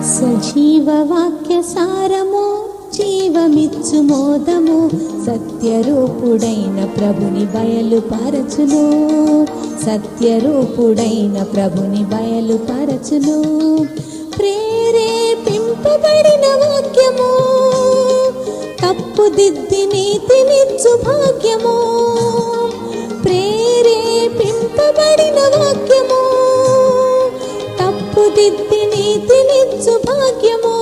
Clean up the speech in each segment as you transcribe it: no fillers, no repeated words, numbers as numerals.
సజీవ వాక్య సారము, జీవమిచ్చు మోదము, సత్యరూపుడైన ప్రభుని బయలుపరచును. సత్యరూపుడైన ప్రభుని బయలుపరచును. ప్రేరేపింపబడిన వాక్యము, తప్పుదిద్ది నీతినిచ్చు భాగ్యము. ప్రేరేపింపబడిన వాక్యము, తప్పుదిద్ది నీతినిచ్చు భాగ్యము.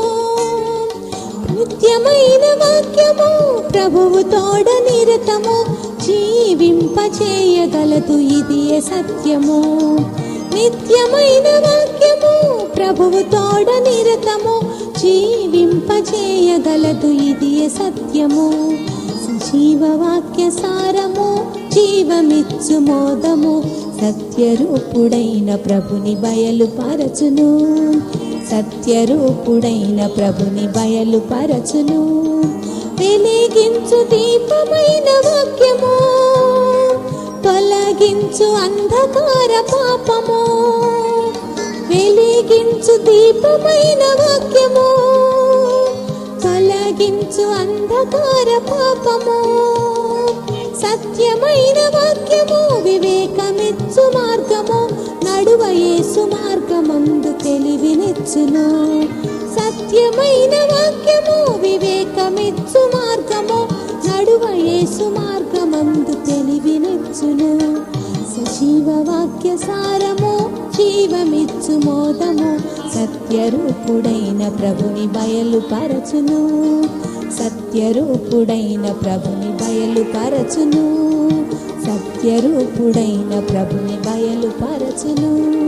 నిత్యమైన వాక్యము, ప్రభువు తోడ నిరతము, జీవింపచేయగలదు ఇదియే సత్యము. నిత్యమైన వాక్యము, ప్రభువు తోడ నిరతము, జీవింపచేయగలదు ఇదియే సత్యము. సజీవ వాక్య సారము, జీవమిచ్చు మోదము, సత్యరూపుడైన ప్రభుని బయలుపరచును. సత్యరూపుడైన ప్రభుని బయలుపరచును. వెలిగించు దీపమైన వాక్యము, తొలగించు అంధకార పాపము. వెలిగించు దీపమైన వాక్యము, తొలగించు అంధకార పాపము. సత్యమైన వాక్యము, వివేకమిచ్చు మార్గము, నడువ యేసు మార్గమందు తెలివినిచ్చును. సత్యమైన వాక్యము, వివేకమిచ్చు మార్గము, నడువ యేసు మార్గమందు తెలివినిచ్చును. సజీవ వాక్య సారము, జీవమిచ్చు మోదము, సత్యరూపుడైన ప్రభుని బయలుపరచును. సత్యరూపుడైన ప్రభుని బయలుపరచును. సత్యరూపుడైన ప్రభుని బయలుపరచును.